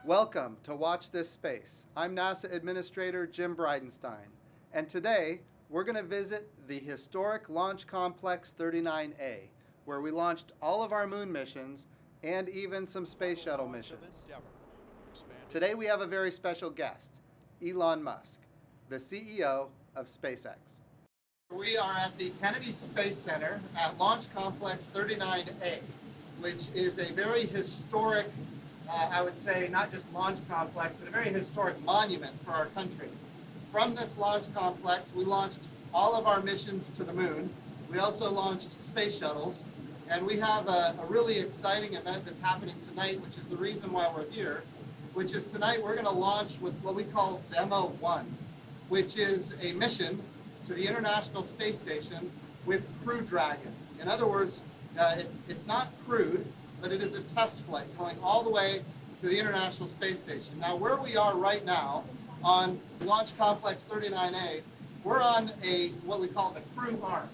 Welcome to Watch This Space. I'm NASA Administrator Jim Bridenstine, and today we're going to visit the historic Launch Complex 39A, where we launched all of our moon missions and even some space shuttle missions. Today we have a very special guest, Elon Musk, the CEO of SpaceX. We are at the Kennedy Space Center at Launch Complex 39A, which is a very historic I would say not just launch complex, but a very historic monument for our country. From this launch complex, we launched all of our missions to the moon. We also launched space shuttles, and we have a really exciting event that's happening tonight, which is the reason why we're here, which is tonight we're going to launch with what we call Demo 1, which is a mission to the International Space Station with Crew Dragon. In other words, it's not crewed, but it is a test flight going all the way to the International Space Station. Now, where we are right now on Launch Complex 39A, we're on what we call the crew arm,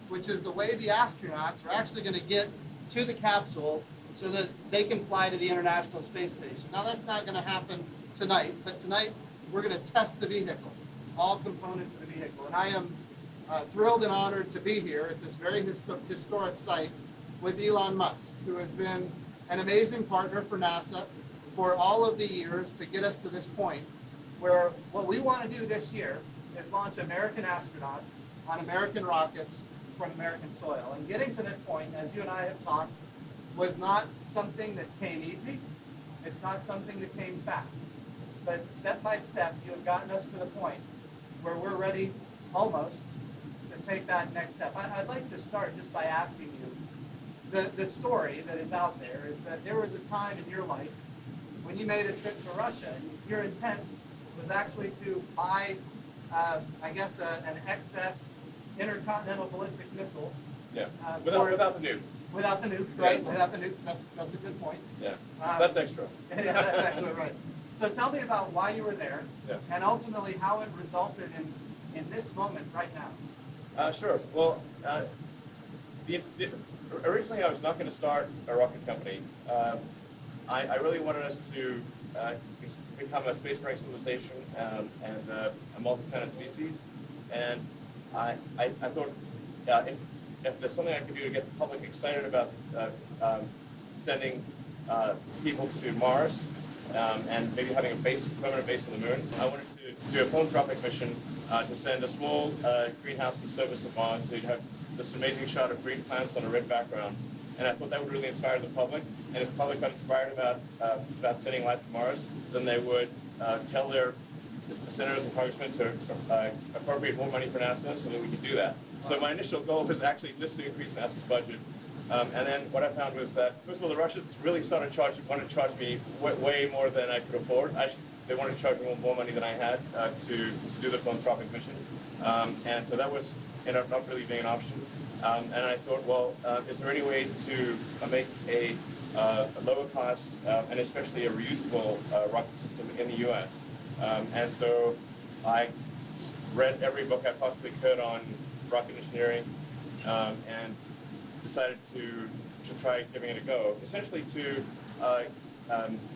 which is the way the astronauts are actually going to get to the capsule so that they can fly to the International Space Station. Now, that's not going to happen tonight, but tonight we're going to test the vehicle, all components of the vehicle. And I am thrilled and honored to be here at this very historic site with Elon Musk, who has been an amazing partner for NASA for all of the years to get us to this point where what we want to do this year is launch American astronauts on American rockets from American soil. And getting to this point, as you and I have talked, was not something that came easy. It's not something that came fast. But step by step, you have gotten us to the point where we're ready almost to take that next step. I'd like to start just by asking you, the story that is out there is that there was a time in your life when you made a trip to Russia, and your intent was actually to buy, I guess, an excess intercontinental ballistic missile. Yeah, without the nuke. Without the nuke, right? Yeah. Without the nuke, that's a good point. Yeah, that's extra. Yeah, that's actually right. So tell me about why you were there, yeah, and ultimately how it resulted in this moment right now. Sure. Well, originally I was not going to start a rocket company. I really wanted us to become a space-faring civilization and a multi-planet species. And I thought if there's something I could do to get the public excited about sending people to Mars and maybe having a permanent base on the moon, I wanted to do a philanthropic mission to send a small greenhouse to the surface of Mars, so you'd have this amazing shot of green plants on a red background. And I thought that would really inspire the public. And if the public got inspired about sending life to Mars, then they would tell their senators and congressmen to appropriate more money for NASA so that we could do that. So my initial goal was actually just to increase NASA's budget. And then what I found was that, first of all, the Russians really wanted to charge me way more than I could afford. They wanted to charge me more money than I had to do the philanthropic mission. And so that was ended up not really being an option. And I thought, well, is there any way to make a lower cost and especially a reusable rocket system in the U.S.? And so I just read every book I possibly could on rocket engineering and decided to try giving it a go, essentially to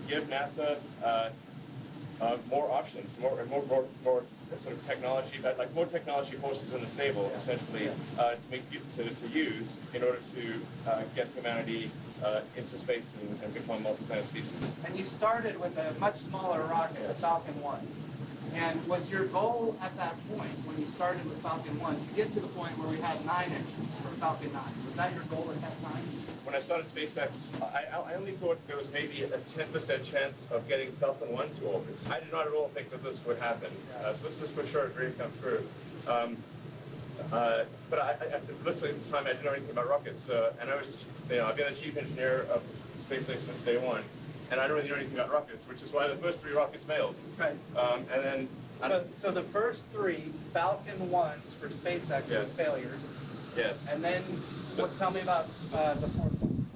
give NASA more options, more sort of technology, like more technology horses in the stable, essentially, to use in order to get humanity into space and become a multi-planet species. And you started with a much smaller rocket, the Falcon 1. And was your goal at that point, when you started with Falcon 1, to get to the point where we had 9 engines for Falcon 9? Was that your goal at that time? When I started SpaceX, I only thought there was maybe a 10% chance of getting Falcon 1 to orbit. I did not at all think that this would happen. So this is for sure a dream come true. But I literally at the time I didn't know anything about rockets, and I've been the chief engineer of SpaceX since day one, and I don't really know anything about rockets, which is why the first 3 rockets failed. Right. And then so the first 3 Falcon 1s for SpaceX were failures. Yes. And then tell me about the 4th one.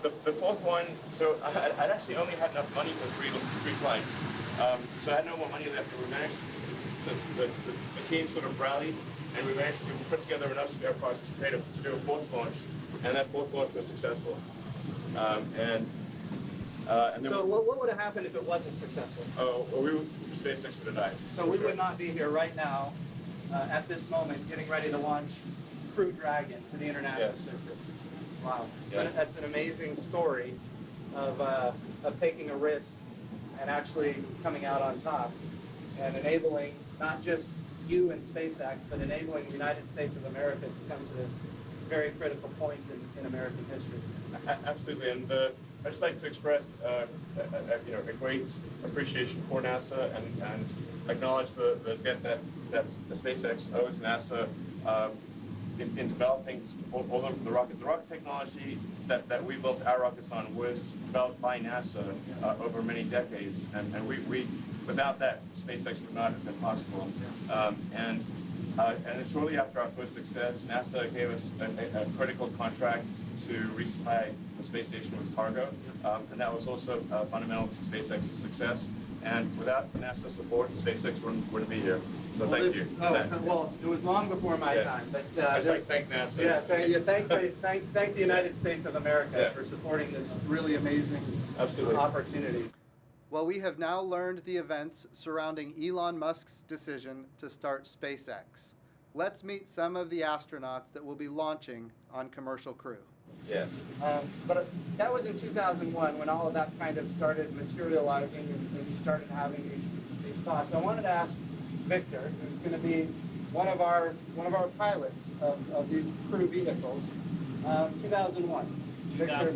The 4th one, so I'd actually only had enough money for 3 flights. So I had no more money left, and we managed the team sort of rallied, and we managed to put together enough spare parts to do a 4th launch, and that 4th launch was successful. And And then So what would have happened if it wasn't successful? SpaceX would have died. So we would not be here right now, at this moment, getting ready to launch Crew Dragon to the International Yes. System. Wow. Yeah. That's an amazing story of taking a risk and actually coming out on top and enabling not just you and SpaceX, but enabling the United States of America to come to this very critical point in American history. Absolutely, and I'd just like to express a great appreciation for NASA and acknowledge the debt that SpaceX owes NASA in developing all of the rocket. The rocket technology that we built our rockets on was developed by NASA over many decades, and we without that, SpaceX would not have been possible. And shortly after our first success, NASA gave us a critical contract to resupply the space station with cargo, and that was also fundamental to SpaceX's success. And without NASA support, SpaceX wouldn't be here. So thank you. Well, it was long before my time, but I'd just like to thank NASA. yeah, thank the United States of America for supporting this really amazing opportunity. Well, we have now learned the events surrounding Elon Musk's decision to start SpaceX. Let's meet some of the astronauts that will be launching on Commercial Crew. Yes. But that was in 2001 when all of that kind of started materializing and you started having these thoughts. I wanted to ask Victor, who's going to be one of our pilots of these crew vehicles. 2001. 2001. Victor,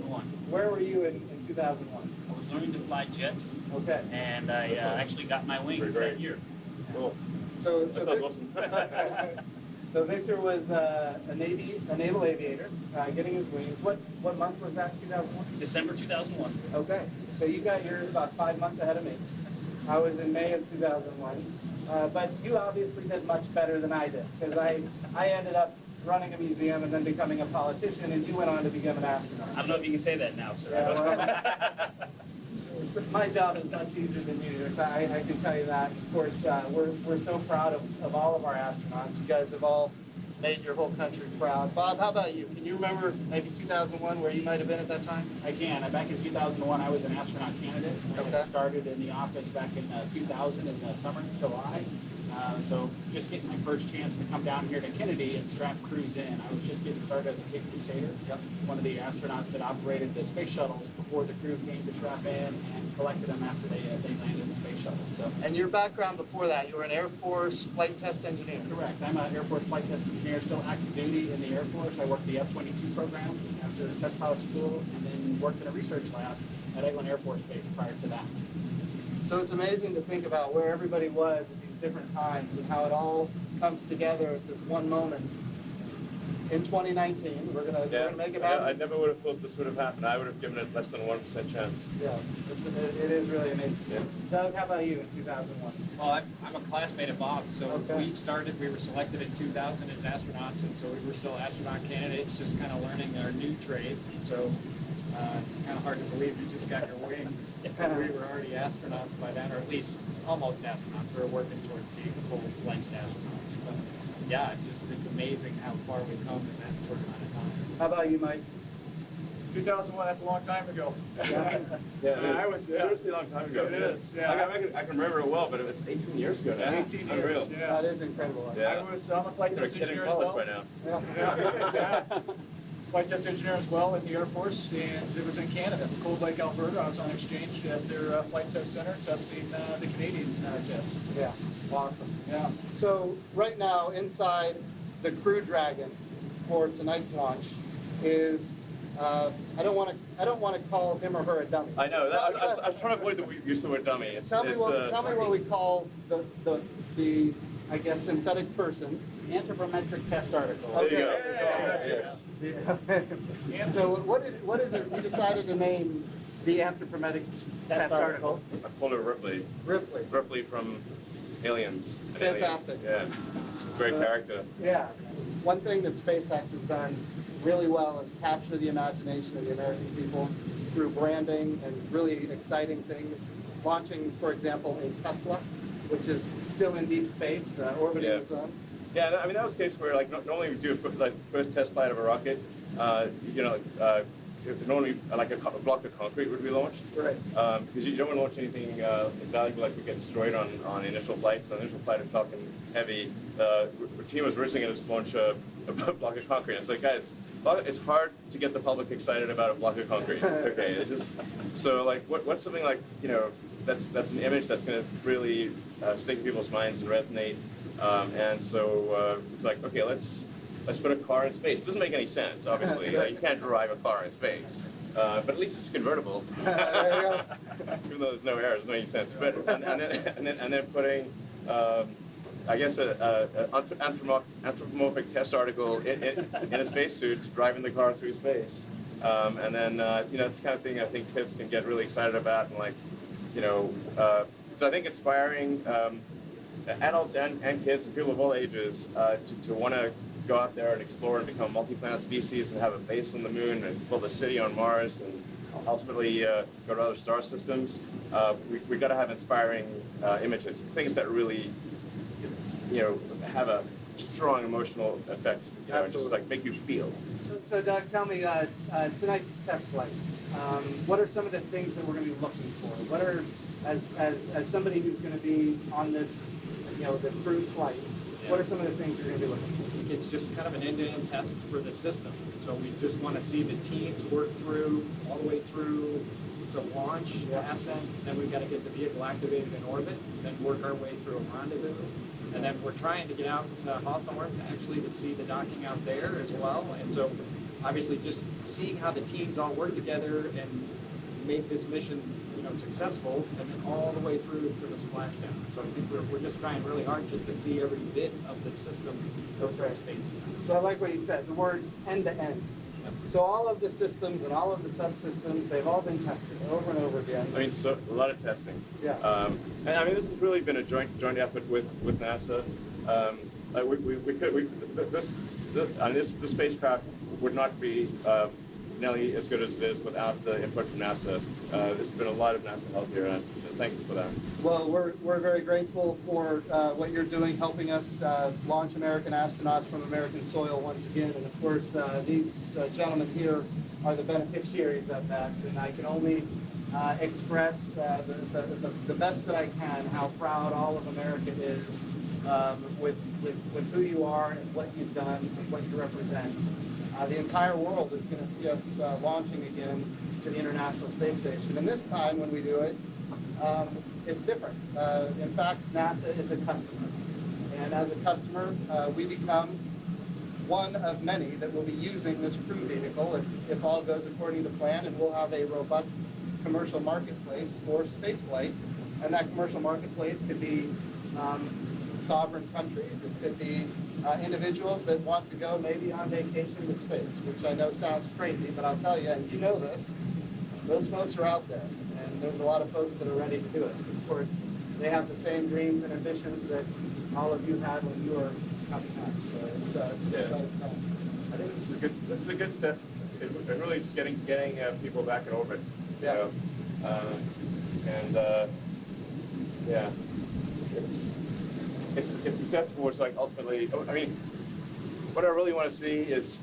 where were you in 2001? I was learning to fly jets, Okay. and I actually got my wings Great. that year. Cool. So That sounds awesome. So Victor was a naval aviator, getting his wings. What month was that? 2001. December 2001. Okay, so you got yours about 5 months ahead of me. I was in May of 2001, but you obviously did much better than I did because I ended up running a museum and then becoming a politician, and you went on to become an astronaut. I don't know if you can say that now, sir. Yeah, well, my job is much easier than yours. I can tell you that. Of course, we're so proud of all of our astronauts. You guys have all made your whole country proud. Bob, how about you? Can you remember maybe 2001 where you might have been at that time? I can. Back in 2001, I was an astronaut candidate. Okay. I started in the office back in 2000 in the summer, July. So just getting my first chance to come down here to Kennedy and strap crews in. I was just getting started as a big crusader. Yep. One of the astronauts that operated the space shuttles before the crew came to strap in and collected them after they landed the space shuttle. So. And your background before that, you were an Air Force flight test engineer. Correct. I'm an Air Force flight test engineer, still active duty in the Air Force. I worked the F-22 program after test pilot school, and then worked in a research lab at Eglin Air Force Base prior to that. So it's amazing to think about where everybody was at these different times and how it all comes together at this one moment. In 2019, we're gonna make it happen. I never would have thought this would have happened. I would have given it less than a 1% chance. Yeah, it is really amazing. Yeah. Doug, how about you in 2001? Well, I'm a classmate of Bob's, so Okay. we were selected in 2000 as astronauts, and so we were still astronaut candidates, just kind of learning our new trade. So kind of hard to believe you just got your wings. We were already astronauts by then, or at least almost astronauts. We were working towards being full-fledged astronauts. But yeah, it's amazing how far we've come in that short amount of time. How about you, Mike? 2001, that's a long time ago. I was seriously a long time ago. It is, yeah. I can remember it well, but it was 18 years ago now. 18 years, Unreal. yeah. That is incredible. Yeah. I'm a flight They're test a kid in engineer as college well. by now. Yeah. Yeah. Flight test engineer as well in the Air Force, and it was in Canada, Cold Lake, Alberta. I was on exchange at their flight test center testing the Canadian jets. Yeah, awesome. Yeah. So right now, inside the Crew Dragon for tonight's launch is I don't want to call him or her a dummy. I know. Tell- I was trying to avoid the use of the word dummy. Tell me what we call the I guess synthetic person. Anthropometric test article. There you go. Okay. Yes. So what is it you decided to name the anthropometric test article? I called her Ripley. Ripley. Ripley from Aliens. Fantastic. Yeah. It's a great character. Yeah. One thing that SpaceX has done really well is capture the imagination of the American people through branding and really exciting things. Launching, for example, a Tesla, which is still in deep space, orbiting Yeah. the sun. Yeah, I mean that was a case where like not only would you do like first test flight of a rocket, if normally like a block of concrete would be launched. Right. Because you don't want to launch anything valuable like would get destroyed on initial flights. On the initial flight of Falcon Heavy, the team was originally going to launch a block of concrete. It's like, guys, it's hard to get the public excited about a block of concrete. Okay, it's just so like what's something like, you know, that's an image that's going to really stick in people's minds and resonate. And so it's like, okay, let's put a car in space. It doesn't make any sense, obviously. You can't drive a car in space. But at least it's convertible. There you go. Even though there's no air, it doesn't make any sense. But and then putting, I guess, an anthropomorphic test article in a spacesuit driving the car through space. And then you know, it's the kind of thing I think kids can get really excited about, and like, you know, so I think inspiring adults and kids and people of all ages to want to go out there and explore and become a multi-planet species and have a base on the moon and build a city on Mars and ultimately go to other star systems. We got to have inspiring images, things that really, you know, have a strong emotional effect, you know, and just like make you feel. So Doug, tell me, tonight's test flight, what are some of the things that we're going to be looking for? What are, as somebody who's going to be on this, you know, the crew flight, what are some of the things you're going to be looking for? It's just kind of an end-to-end test for the system. So we just want to see the teams work through, all the way through to launch, ascent, then we've got to get the vehicle activated in orbit, then work our way through a rendezvous. And then we're trying to get out to Hawthorne actually to see the docking out there as well. And so obviously just seeing how the teams all work together and make this mission, you know, successful, and then all the way through to the splashdown. So I think we're just trying really hard just to see every bit of the system go through spaces. So I like what you said, the words end to end. So all of the systems and all of the subsystems, they've all been tested over and over again. I mean, so a lot of testing. Yeah. And I mean, this has really been a joint effort with NASA. The spacecraft would not be nearly as good as it is without the input from NASA. There's been a lot of NASA help here, and thank you for that. Well, we're very grateful for what you're doing, helping us launch American astronauts from American soil once again. And of course, these gentlemen here are the beneficiaries of that. And I can only express the best that I can how proud all of America is with who you are and what you've done and what you represent. The entire world is going to see us launching again to the International Space Station. And this time when we do it, it's different. In fact, NASA is a customer. And as a customer, we become one of many that will be using this crew vehicle if all goes according to plan, and we'll have a robust commercial marketplace for spaceflight. And that commercial marketplace could be sovereign countries. It could be individuals that want to go maybe on vacation to space, which I know sounds crazy, but I'll tell you, and you know this, those folks are out there. And there's a lot of folks that are ready to do it. Of course, they have the same dreams and ambitions that all of you had when you were coming up. So it's an exciting time. I think this is a good step. It really just getting people back in orbit. Yeah. You know? Yeah, it's a step towards like ultimately. I mean, what I really want to see is,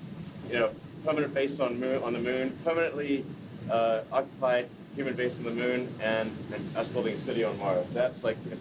you know, permanent base on the moon, permanently occupied human base on the moon, and us building a city on Mars. That's like, if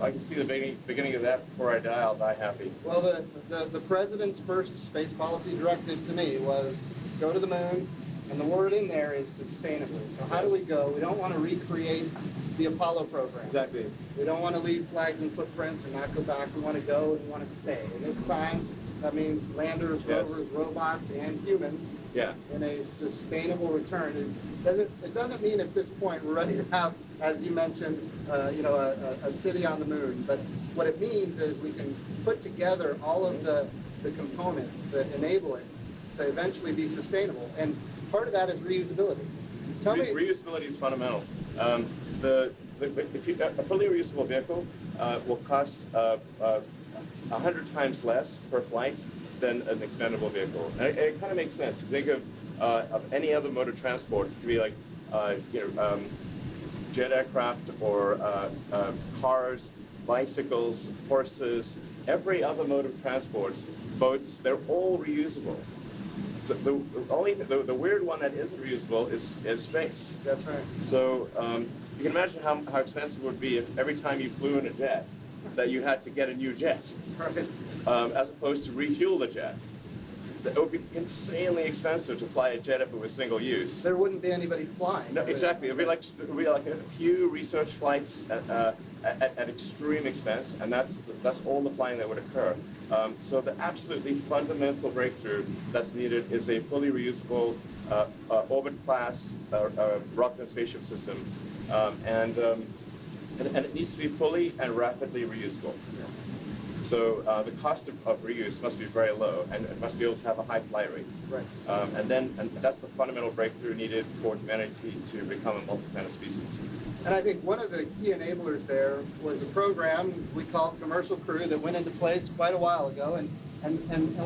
I can see the beginning of that before I die, I'll die happy. Well, the president's first space policy directive to me was go to the moon, and the word in there is sustainably. So how do we go? We don't want to recreate the Apollo program. Exactly. We don't want to leave flags and footprints and not go back. We want to go and we want to stay. And this time, that means landers, rovers, robots, and humans in a sustainable return. It doesn't mean at this point we're ready to have, as you mentioned, a city on the moon. But what it means is we can put together all of the components that enable it to eventually be sustainable. And part of that is reusability. Reusability is fundamental. A fully reusable vehicle will cost 100 times less per flight than an expendable vehicle. And it kind of makes sense. If you think of any other mode of transport, it could be like jet aircraft or cars, bicycles, horses, every other mode of transport, boats, they're all reusable. the weird one that isn't reusable is space. That's right. So you can imagine how expensive it would be if every time you flew in a jet that you had to get a new jet, Right. as opposed to refuel the jet. It would be insanely expensive to fly a jet if it was single use. There wouldn't be anybody flying. No, exactly. It would be like a few research flights at extreme expense, and that's all the flying that would occur. So the absolutely fundamental breakthrough that's needed is a fully reusable orbit class rocket and spaceship system, and it needs to be fully and rapidly reusable. So the cost of reuse must be very low, and it must be able to have a high flight rate. Right. And that's the fundamental breakthrough needed for humanity to become a multi-planet species. And I think one of the key enablers there was a program we called Commercial Crew that went into place quite a while ago. And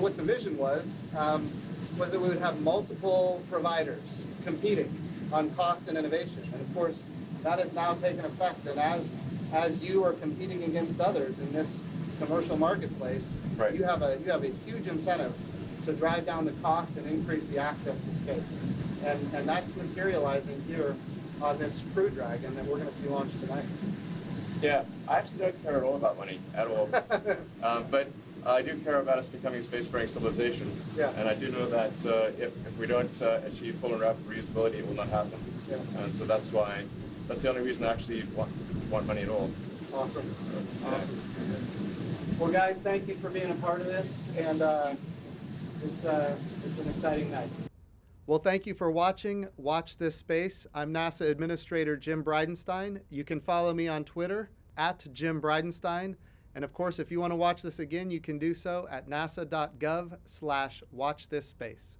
what the vision was that we would have multiple providers competing on cost and innovation. And of course, that has now taken effect. And as you are competing against others in this commercial marketplace, Right. you have a huge incentive to drive down the cost and increase the access to space. And that's materializing here on this Crew Dragon that we're going to see launched tonight. Yeah, I actually don't care at all about money, at all. But I do care about us becoming a space-faring civilization. Yeah. And I do know that if we don't achieve full and rapid reusability, it will not happen. Yeah. And so that's the only reason I actually want money at all. Awesome. Awesome. Well, guys, thank you for being a part of this, and it's an exciting night. Well, thank you for watching Watch This Space. I'm NASA Administrator Jim Bridenstine. You can follow me on Twitter at Jim Bridenstine. And of course, if you want to watch this again, you can do so at nasa.gov/watchthisSpace.